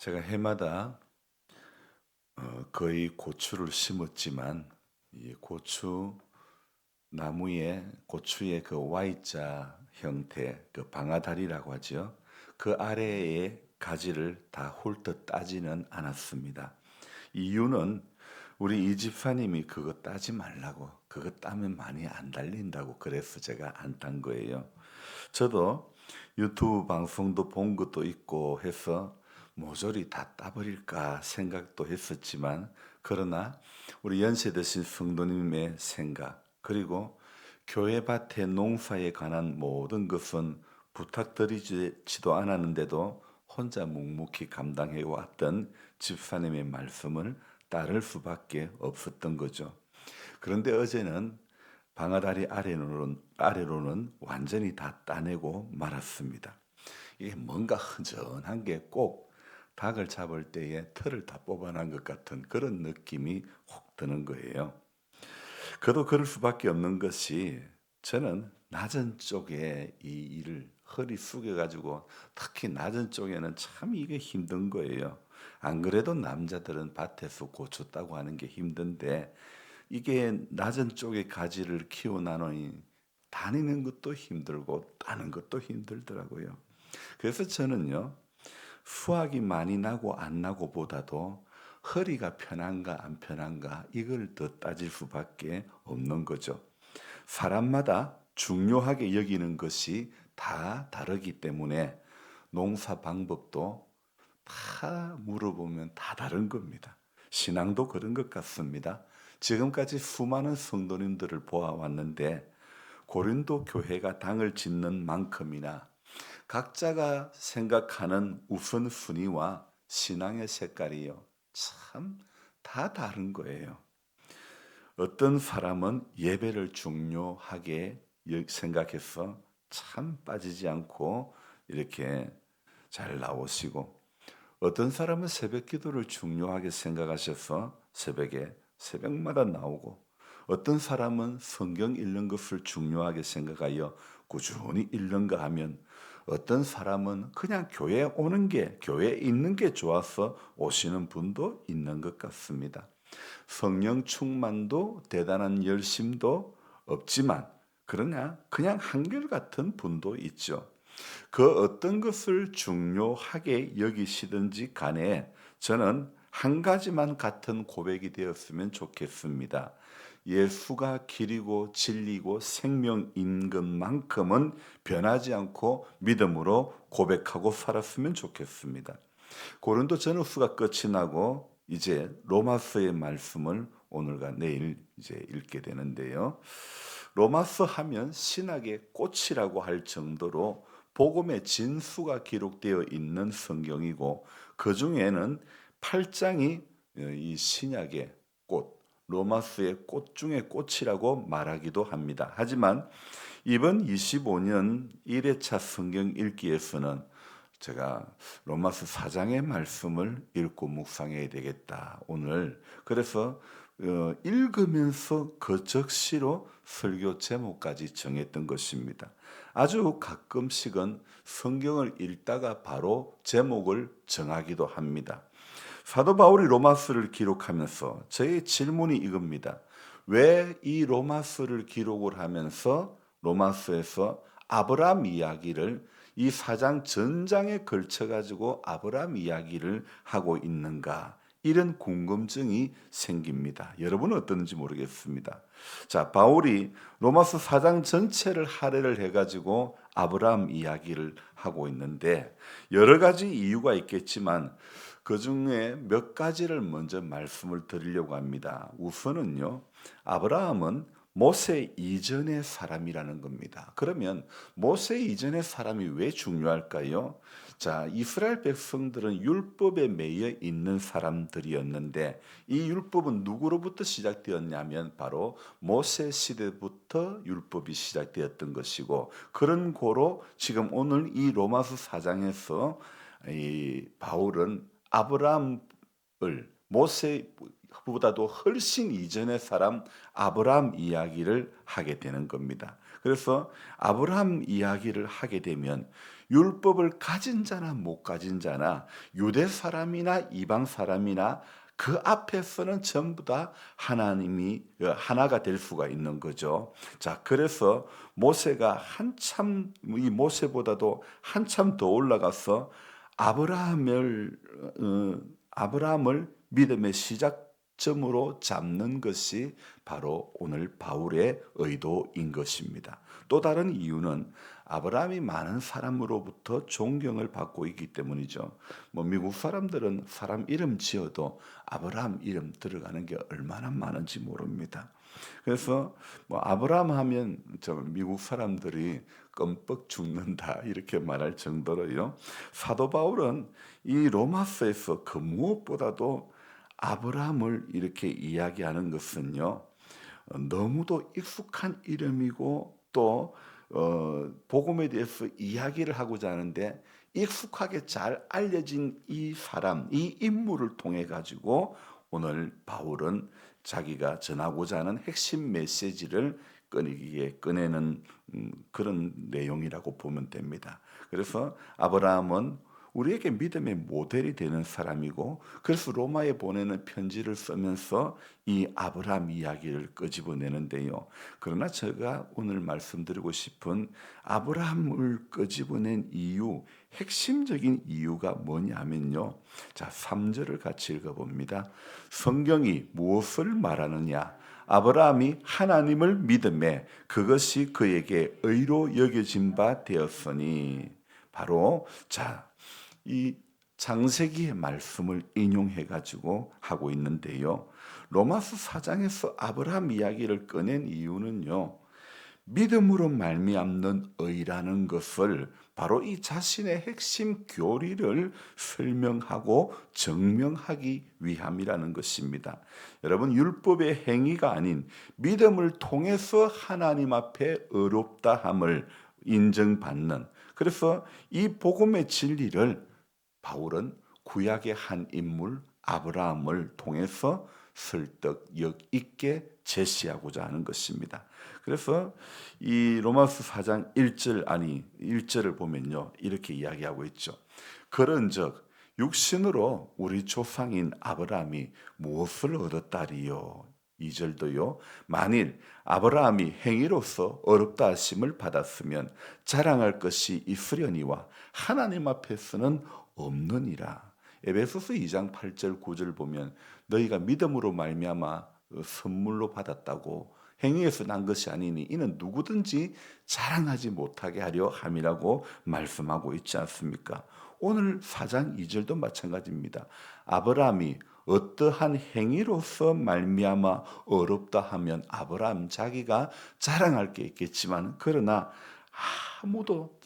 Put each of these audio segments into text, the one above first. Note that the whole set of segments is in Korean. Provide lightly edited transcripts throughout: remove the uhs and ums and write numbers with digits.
제가 해마다 거의 고추를 심었지만 이 고추 나무에 고추의 그 Y자 형태, 그 방아다리라고 하죠. 그 아래에 가지를 다 훑어 따지는 않았습니다. 이유는 우리 이 집사님이 그거 따지 말라고, 그거 따면 많이 안 달린다고 그래서 제가 안 딴 거예요. 저도 유튜브 방송도 본 것도 있고 해서 모조리 다 따버릴까 생각도 했었지만, 그러나 우리 연세 드신 성도님의 생각, 그리고 교회 밭의 농사에 관한 모든 것은 부탁드리지도 않았는데도 혼자 묵묵히 감당해 왔던 집사님의 말씀을 따를 수밖에 없었던 거죠. 그런데 어제는 방아다리 아래로는 완전히 다 따내고 말았습니다. 이게 뭔가 허전한 게 꼭 닭을 잡을 때에 털을 다 뽑아낸 것 같은 그런 느낌이 확 드는 거예요. 그도 그럴 수밖에 없는 것이, 저는 낮은 쪽에 이 일을 허리 숙여가지고 특히 낮은 쪽에는 참 이게 힘든 거예요. 안 그래도 남자들은 밭에서 고추 따고 하는 게 힘든데, 이게 낮은 쪽에 가지를 키워나누니 다니는 것도 힘들고 따는 것도 힘들더라고요. 그래서 저는요, 수확이 많이 나고 안 나고 보다도 허리가 편한가 안 편한가 이걸 더 따질 수밖에 없는 거죠. 사람마다 중요하게 여기는 것이 다 다르기 때문에 농사 방법도 다 물어보면 다 다른 겁니다. 신앙도 그런 것 같습니다. 지금까지 수많은 성도님들을 보아왔는데 고린도 교회가 당을 짓는 만큼이나 각자가 생각하는 우선순위와 신앙의 색깔이요, 참 다 다른 거예요. 어떤 사람은 예배를 중요하게 생각해서 참 빠지지 않고 이렇게 잘 나오시고, 어떤 사람은 새벽 기도를 중요하게 생각하셔서 새벽마다 나오고, 어떤 사람은 성경 읽는 것을 중요하게 생각하여 꾸준히 읽는가 하면, 어떤 사람은 그냥 교회에 오는 게, 교회에 있는 게 좋아서 오시는 분도 있는 것 같습니다. 성령 충만도 대단한 열심도 없지만, 그러나 그냥 한결같은 분도 있죠. 그 어떤 것을 중요하게 여기시든지 간에 저는 한 가지만 같은 고백이 되었으면 좋겠습니다. 예수가 길이고 진리고 생명인 것만큼은 변하지 않고 믿음으로 고백하고 살았으면 좋겠습니다. 고린도 전후서가 끝이 나고 이제 로마서의 말씀을 오늘과 내일 이제 읽게 되는데요. 로마서 하면 신학의 꽃이라고 할 정도로 복음의 진수가 기록되어 있는 성경이고, 그 중에는 8장이 이 신약의 꽃, 로마서의 꽃 중의 꽃이라고 말하기도 합니다. 하지만 이번 25년 1회차 성경 읽기에서는 제가 로마서 4장의 말씀을 읽고 묵상해야 되겠다, 오늘. 그래서 읽으면서 그 적시로 설교 제목까지 정했던 것입니다. 아주 가끔씩은 성경을 읽다가 바로 제목을 정하기도 합니다. 사도 바울이 로마서를 기록하면서 저의 질문이 이겁니다. 왜 이 로마서를 기록을 하면서 로마서에서 아브라함 이야기를 이 4장 전장에 걸쳐 가지고 아브라함 이야기를 하고 있는가? 이런 궁금증이 생깁니다. 여러분은 어떤지 모르겠습니다. 자, 바울이 로마서 4장 전체를 할애를 해가지고 아브라함 이야기를 하고 있는데, 여러 가지 이유가 있겠지만 그 중에 몇 가지를 먼저 말씀을 드리려고 합니다. 우선은요, 아브라함은 모세 이전의 사람이라는 겁니다. 그러면 모세 이전의 사람이 왜 중요할까요? 자, 이스라엘 백성들은 율법에 매여 있는 사람들이었는데, 이 율법은 누구로부터 시작되었냐면 바로 모세 시대부터 율법이 시작되었던 것이고, 그런 고로 지금 오늘 이 로마서 4장에서 이 바울은 아브라함을, 모세보다도 훨씬 이전의 사람 아브라함 이야기를 하게 되는 겁니다. 그래서 아브라함 이야기를 하게 되면 율법을 가진 자나 못 가진 자나 유대 사람이나 이방 사람이나 그 앞에서는 전부 다 하나님이 하나가 될 수가 있는 거죠. 자, 그래서 모세가 한참 이 모세보다도 한참 더 올라가서 아브라함을 아브라함을 믿음의 시작점으로 잡는 것이 바로 오늘 바울의 의도인 것입니다. 또 다른 이유는 아브라함이 많은 사람으로부터 존경을 받고 있기 때문이죠. 뭐 미국 사람들은 사람 이름 지어도 아브라함 이름 들어가는 게 얼마나 많은지 모릅니다. 그래서 뭐 아브라함 하면 저 미국 사람들이 껌뻑 죽는다 이렇게 말할 정도로요. 사도 바울은 이 로마서에서 그 무엇보다도 아브라함을 이렇게 이야기하는 것은요. 너무도 익숙한 이름이고 또 복음에 대해서 이야기를 하고자 하는데 익숙하게 잘 알려진 이 사람, 이 인물을 통해 가지고 오늘 바울은 자기가 전하고자 하는 핵심 메시지를 꺼내는 그런 내용이라고 보면 됩니다. 그래서 아브라함은 우리에게 믿음의 모델이 되는 사람이고 그래서 로마에 보내는 편지를 쓰면서 이 아브라함 이야기를 끄집어내는데요. 그러나 제가 오늘 말씀드리고 싶은 아브라함을 끄집어낸 이유, 핵심적인 이유가 뭐냐면요. 자, 3절을 같이 읽어봅니다. 성경이 무엇을 말하느냐? 아브라함이 하나님을 믿음에 그것이 그에게 의로 여겨진 바 되었으니 바로 이 창세기의 말씀을 인용해 가지고 하고 있는데요. 로마서 4장에서 아브라함 이야기를 꺼낸 이유는요. 믿음으로 말미암는 의라는 것을 바로 이 자신의 핵심 교리를 설명하고 증명하기 위함이라는 것입니다. 여러분 율법의 행위가 아닌 믿음을 통해서 하나님 앞에 의롭다함을 인정받는 그래서 이 복음의 진리를 바울은 구약의 한 인물 아브라함을 통해서 설득력 있게 제시하고자 하는 것입니다. 그래서 이 로마서 4장 1절을 보면요. 이렇게 이야기하고 있죠. 그런즉 육신으로 우리 조상인 아브라함이 무엇을 얻었다리요? 2절도요. 만일 아브라함이 행위로서 어렵다 하심을 받았으면 자랑할 것이 있으려니와 하나님 앞에서는 없느니라. 에베소서 2장 8절 9절 보면 너희가 믿음으로 말미암아 선물로 받았다고 행위에서 난 것이 아니니 이는 누구든지 자랑하지 못하게 하려 함이라고 말씀하고 있지 않습니까? 오늘 4장 2절도 마찬가지입니다. 아브라함이 어떠한 행위로서 말미암아 어렵다 하면 아브라함 자기가 자랑할 게 있겠지만 그러나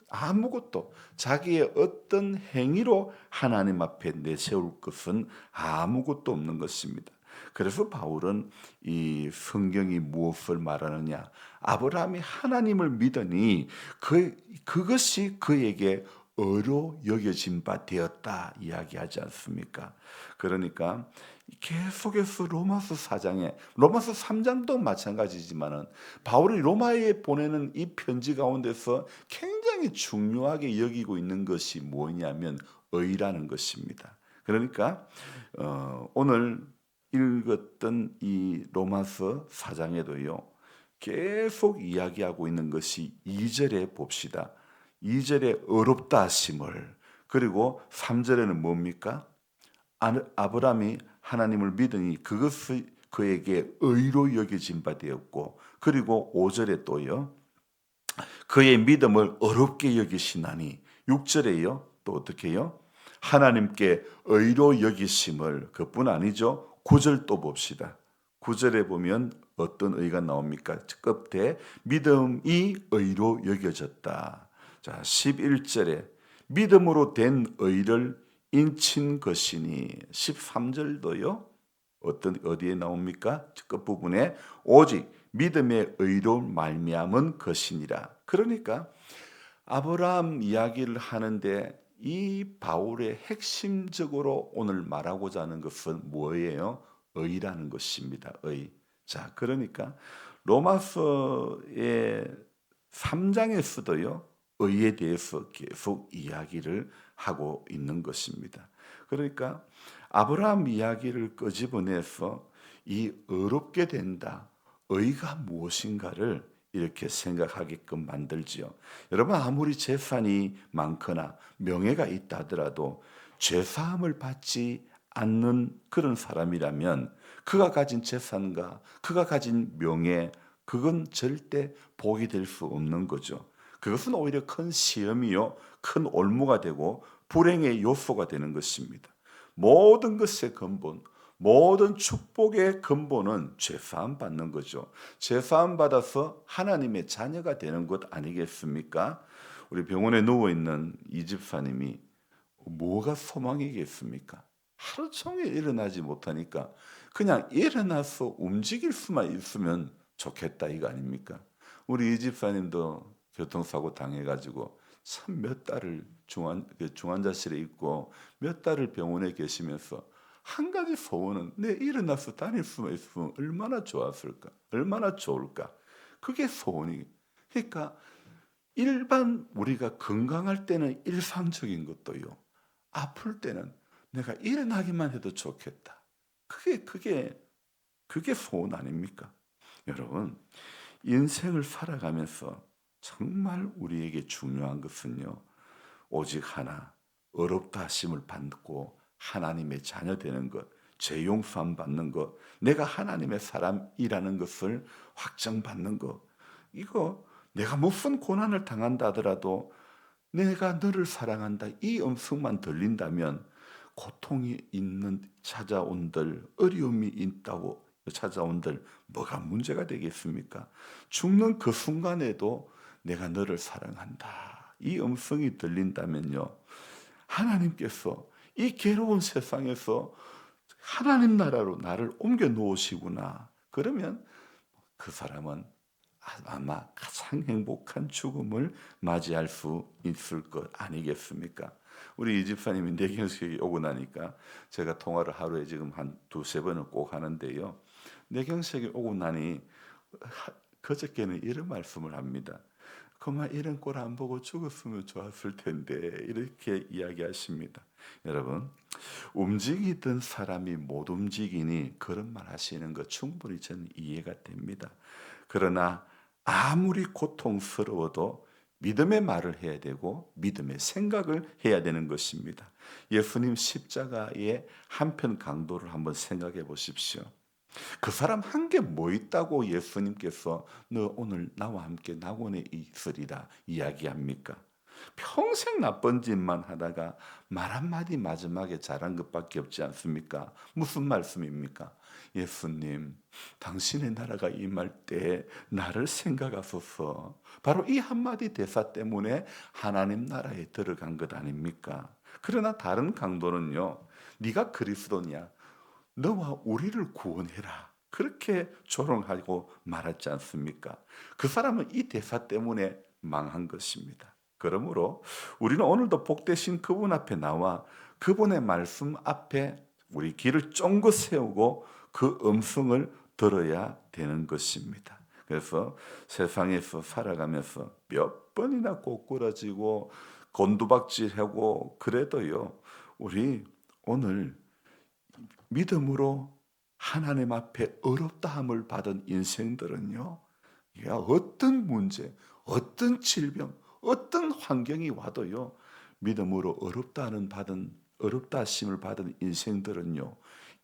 아무것도 자기의 어떤 행위로 하나님 앞에 내세울 것은 아무것도 없는 것입니다. 그래서 바울은 이 성경이 무엇을 말하느냐? 아브라함이 하나님을 믿으니 그것이 그에게 의로 여겨진 바 되었다 이야기하지 않습니까? 그러니까 계속해서 로마서 4장에 로마서 3장도 마찬가지지만은 바울이 로마에 보내는 이 편지 가운데서 굉장히 중요하게 여기고 있는 것이 뭐냐면 의라는 것입니다. 그러니까 오늘 읽었던 이 로마서 4장에도요. 계속 이야기하고 있는 것이 2절에 봅시다. 2절에 어렵다 하심을 그리고 3절에는 뭡니까? 아브라함이 하나님을 믿으니 그것이 그에게 의로 여겨진 바 되었고 그리고 5절에 또요. 그의 믿음을 어렵게 여기시나니 6절에요. 또 어떻게 해요? 하나님께 의로 여기심을 그뿐 아니죠. 9절 또 봅시다. 9절에 보면 어떤 의가 나옵니까? 끝에 믿음이 의로 여겨졌다. 자, 11절에 믿음으로 된 의를 인친 것이니 13절도요. 어디에 나옵니까? 끝부분에 오직 믿음의 의로 말미암은 것이니라. 그러니까 아브라함 이야기를 하는데 이 바울의 핵심적으로 오늘 말하고자 하는 것은 뭐예요? 의라는 것입니다. 의. 자, 그러니까 로마서의 3장에서도요. 의에 대해서 계속 이야기를 하고 있는 것입니다. 그러니까 아브라함 이야기를 끄집어내서 이 어렵게 된다, 의가 무엇인가를 이렇게 생각하게끔 만들지요. 여러분, 아무리 재산이 많거나 명예가 있다 하더라도 죄사함을 받지 않는 그런 사람이라면 그가 가진 재산과 그가 가진 명예, 그건 절대 복이 될 수 없는 거죠. 그것은 오히려 큰 시험이요, 큰 올무가 되고 불행의 요소가 되는 것입니다. 모든 것의 근본, 모든 축복의 근본은 죄사함 받는 거죠. 죄사함 받아서 하나님의 자녀가 되는 것 아니겠습니까? 우리 병원에 누워 있는 이 집사님이 뭐가 소망이겠습니까? 하루 종일 일어나지 못하니까 그냥 일어나서 움직일 수만 있으면 좋겠다 이거 아닙니까? 우리 이 집사님도 교통사고 당해가지고 참 몇 달을 중환자실에 있고 몇 달을 병원에 계시면서 한 가지 소원은 내 일어나서 다닐 수만 있으면 얼마나 좋았을까? 얼마나 좋을까? 그게 소원이. 그러니까 일반 우리가 건강할 때는 일상적인 것도요. 아플 때는 내가 일어나기만 해도 좋겠다. 그게 소원 아닙니까? 여러분, 인생을 살아가면서 정말 우리에게 중요한 것은요. 오직 하나, 어렵다 하심을 받고 하나님의 자녀 되는 것, 죄 용서함 받는 것, 내가 하나님의 사람이라는 것을 확정받는 것. 이거 내가 무슨 고난을 당한다 하더라도 내가 너를 사랑한다 이 음성만 들린다면 고통이 있는 찾아온들 어려움이 있다고 찾아온들 뭐가 문제가 되겠습니까? 죽는 그 순간에도 내가 너를 사랑한다 이 음성이 들린다면요 하나님께서 이 괴로운 세상에서 하나님 나라로 나를 옮겨 놓으시구나 그러면 그 사람은 아마 가장 행복한 죽음을 맞이할 수 있을 것 아니겠습니까? 우리 이 집사님이 내경색이 오고 나니까 제가 통화를 하루에 지금 한 두세 번을 꼭 하는데요. 내경색이 오고 나니 그저께는 이런 말씀을 합니다. 그만 이런 꼴 안 보고 죽었으면 좋았을 텐데 이렇게 이야기하십니다. 여러분 움직이던 사람이 못 움직이니 그런 말 하시는 거 충분히 저는 이해가 됩니다. 그러나 아무리 고통스러워도 믿음의 말을 해야 되고 믿음의 생각을 해야 되는 것입니다. 예수님 십자가의 한편 강도를 한번 생각해 보십시오. 그 사람 한 게 뭐 있다고 예수님께서 너 오늘 나와 함께 낙원에 있으리라 이야기합니까? 평생 나쁜 짓만 하다가 말 한마디 마지막에 잘한 것밖에 없지 않습니까? 무슨 말씀입니까? 예수님, 당신의 나라가 임할 때 나를 생각하소서. 바로 이 한마디 대사 때문에 하나님 나라에 들어간 것 아닙니까? 그러나 다른 강도는요, 네가 그리스도냐? 너와 우리를 구원해라. 그렇게 조롱하고 말하지 않습니까? 그 사람은 이 대사 때문에 망한 것입니다. 그러므로 우리는 오늘도 복되신 그분 앞에 나와 그분의 말씀 앞에 우리 길을 쫑긋 세우고 그 음성을 들어야 되는 것입니다. 그래서 세상에서 살아가면서 몇 번이나 꼬꾸라지고 곤두박질하고 그래도요. 우리 오늘 믿음으로 하나님 앞에 어렵다함을 받은 인생들은요. 어떤 문제, 어떤 질병, 어떤 환경이 와도요. 믿음으로 어렵다 하심을 받은 인생들은요.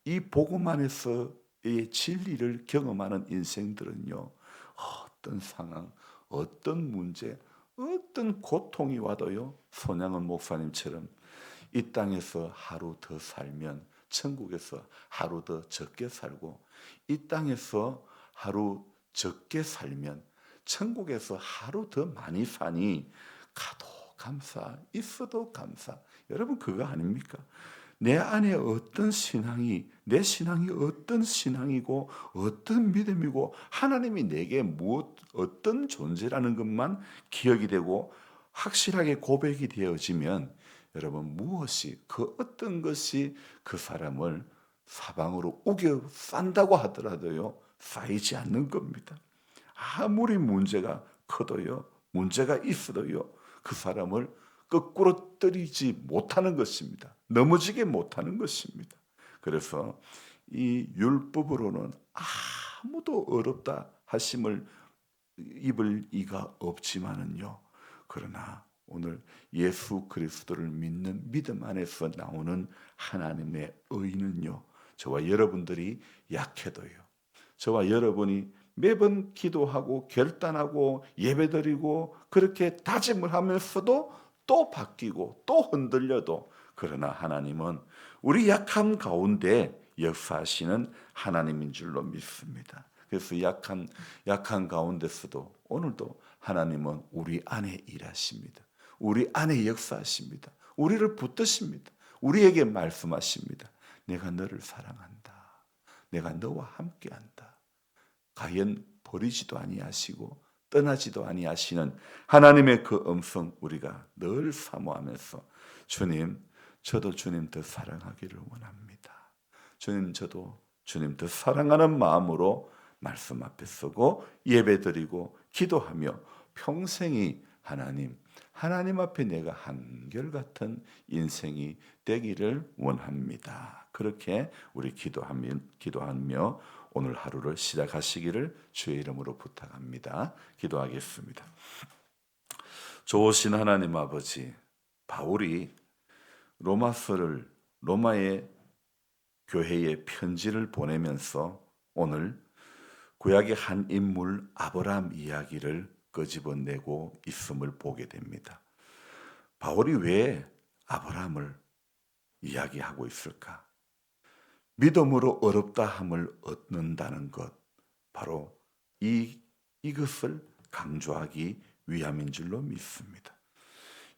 이 복음 안에서의 진리를 경험하는 인생들은요. 어떤 상황, 어떤 문제, 어떤 고통이 와도요. 손양은 목사님처럼 이 땅에서 하루 더 살면 천국에서 하루 더 적게 살고 이 땅에서 하루 적게 살면 천국에서 하루 더 많이 사니 가도 감사 있어도 감사. 여러분 그거 아닙니까? 내 안에 어떤 신앙이 내 신앙이 어떤 신앙이고 어떤 믿음이고 하나님이 내게 무엇 어떤 존재라는 것만 기억이 되고 확실하게 고백이 되어지면 여러분 무엇이 그 어떤 것이 그 사람을 사방으로 우겨 싼다고 하더라도요 쌓이지 않는 겁니다. 아무리 문제가 커도요 문제가 있어도요 그 사람을 거꾸로 떨이지 못하는 것입니다. 넘어지게 못하는 것입니다. 그래서 이 율법으로는 아무도 어렵다 하심을 입을 이가 없지만은요. 그러나 오늘 예수 그리스도를 믿는 믿음 안에서 나오는 하나님의 의는요. 저와 여러분들이 약해도요. 저와 여러분이 매번 기도하고 결단하고 예배드리고 그렇게 다짐을 하면서도 또 바뀌고 또 흔들려도 그러나 하나님은 우리 약함 가운데 역사하시는 하나님인 줄로 믿습니다. 그래서 약한 가운데서도 오늘도 하나님은 우리 안에 일하십니다. 우리 안에 역사하십니다. 우리를 붙드십니다. 우리에게 말씀하십니다. 내가 너를 사랑한다. 내가 너와 함께한다. 과연 버리지도 아니하시고 떠나지도 아니하시는 하나님의 그 음성 우리가 늘 사모하면서 주님, 저도 주님 더 사랑하기를 원합니다. 주님, 저도 주님 더 사랑하는 마음으로 말씀 앞에 서고 예배드리고 기도하며 평생이 하나님 앞에 내가 한결같은 인생이 되기를 원합니다. 그렇게 우리 기도하며 오늘 하루를 시작하시기를 주의 이름으로 부탁합니다. 기도하겠습니다. 좋으신 하나님 아버지, 바울이 로마의 교회에 편지를 보내면서 오늘 구약의 한 인물 아브라함 이야기를 끄집어내고 있음을 보게 됩니다. 바울이 왜 아브라함을 이야기하고 있을까? 믿음으로 어렵다함을 얻는다는 것, 바로 이것을 강조하기 위함인 줄로 믿습니다.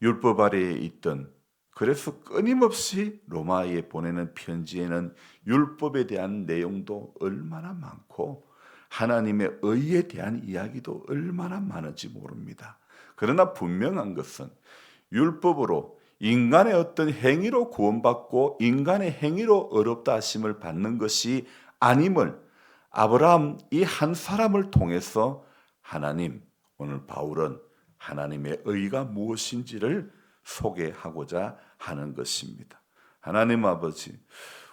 율법 아래에 있던, 그래서 끊임없이 로마에 보내는 편지에는 율법에 대한 내용도 얼마나 많고 하나님의 의에 대한 이야기도 얼마나 많은지 모릅니다. 그러나 분명한 것은 율법으로 인간의 어떤 행위로 구원받고 인간의 행위로 어렵다 하심을 받는 것이 아님을 아브라함 이 한 사람을 통해서 오늘 바울은 하나님의 의가 무엇인지를 소개하고자 하는 것입니다. 하나님 아버지,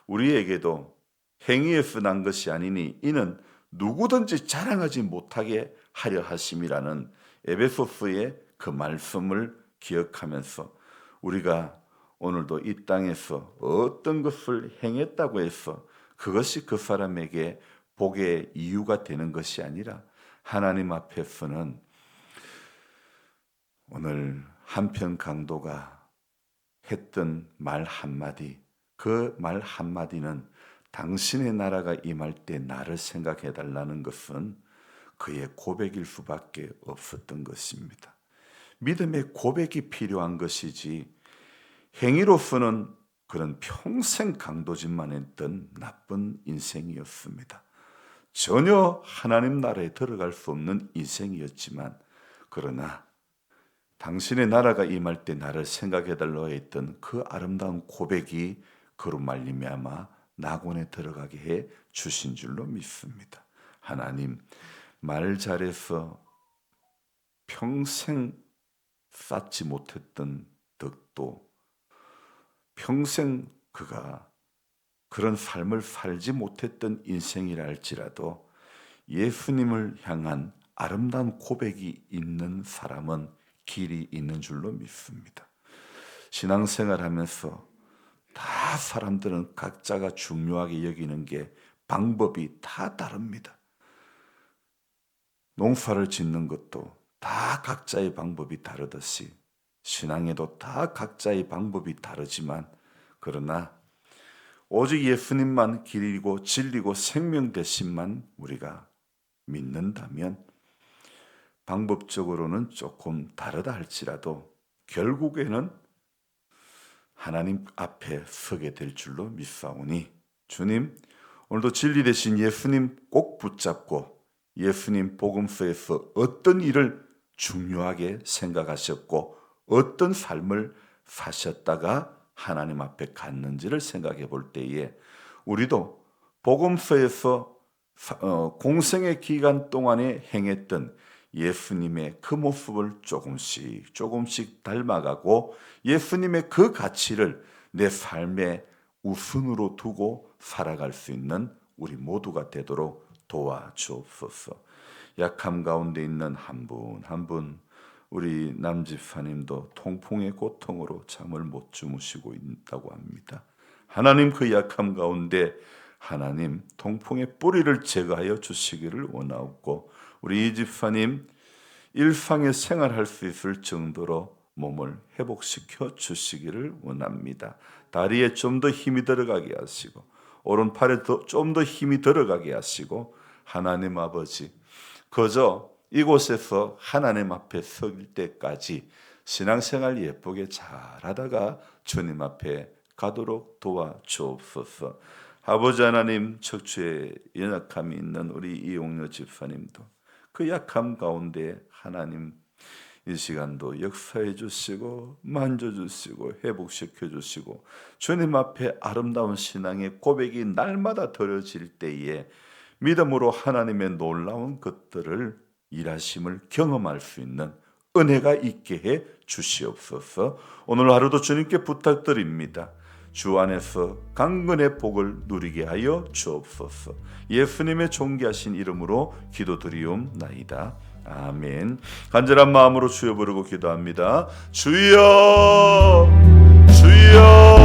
우리에게도 행위에서 난 것이 아니니 이는 누구든지 자랑하지 못하게 하려 하심이라는 에베소서의 그 말씀을 기억하면서 우리가 오늘도 이 땅에서 어떤 것을 행했다고 해서 그것이 그 사람에게 복의 이유가 되는 것이 아니라 하나님 앞에서는 오늘 한편 강도가 했던 말 한마디, 그 말 한마디는 당신의 나라가 임할 때 나를 생각해 달라는 것은 그의 고백일 수밖에 없었던 것입니다. 믿음의 고백이 필요한 것이지 행위로서는 그런 평생 강도짓만 했던 나쁜 인생이었습니다. 전혀 하나님 나라에 들어갈 수 없는 인생이었지만 그러나 당신의 나라가 임할 때 나를 생각해 달라고 했던 그 아름다운 고백이 그로 말미암아 낙원에 들어가게 해 주신 줄로 믿습니다. 하나님, 말 잘해서 평생 쌓지 못했던 덕도 평생 그가 그런 삶을 살지 못했던 인생이라 할지라도 예수님을 향한 아름다운 고백이 있는 사람은 길이 있는 줄로 믿습니다. 신앙생활하면서 다 사람들은 각자가 중요하게 여기는 게 방법이 다 다릅니다. 농사를 짓는 것도 다 각자의 방법이 다르듯이 신앙에도 다 각자의 방법이 다르지만 그러나 오직 예수님만 길이고 진리고 생명 되심만 우리가 믿는다면 방법적으로는 조금 다르다 할지라도 결국에는 하나님 앞에 서게 될 줄로 믿사오니 주님, 오늘도 진리 되신 예수님 꼭 붙잡고 예수님 복음서에서 어떤 일을 중요하게 생각하셨고 어떤 삶을 사셨다가 하나님 앞에 갔는지를 생각해 볼 때에 우리도 복음서에서 공생의 기간 동안에 행했던 예수님의 그 모습을 조금씩 닮아가고 예수님의 그 가치를 내 삶의 우선으로 두고 살아갈 수 있는 우리 모두가 되도록 도와주옵소서. 약함 가운데 있는 한 분 한 분, 우리 남집사님도 통풍의 고통으로 잠을 못 주무시고 있다고 합니다. 하나님, 그 약함 가운데 하나님 통풍의 뿌리를 제거하여 주시기를 원하옵고, 우리 이 집사님 일상에 생활할 수 있을 정도로 몸을 회복시켜 주시기를 원합니다. 다리에 좀 더 힘이 들어가게 하시고 오른팔에 좀 더 힘이 들어가게 하시고, 하나님 아버지, 그저 이곳에서 하나님 앞에 설 때까지 신앙생활 예쁘게 잘하다가 주님 앞에 가도록 도와주옵소서. 아버지 하나님, 척추에 연약함이 있는 우리 이용녀 집사님도 그 약함 가운데 하나님 이 시간도 역사해 주시고 만져주시고 회복시켜 주시고, 주님 앞에 아름다운 신앙의 고백이 날마다 드려질 때에 믿음으로 하나님의 놀라운 것들을 일하심을 경험할 수 있는 은혜가 있게 해 주시옵소서. 오늘 하루도 주님께 부탁드립니다. 주 안에서 강건의 복을 누리게 하여 주옵소서. 예수님의 존귀하신 이름으로 기도드리옵나이다. 아멘. 간절한 마음으로 주여 부르고 기도합니다. 주여, 주여.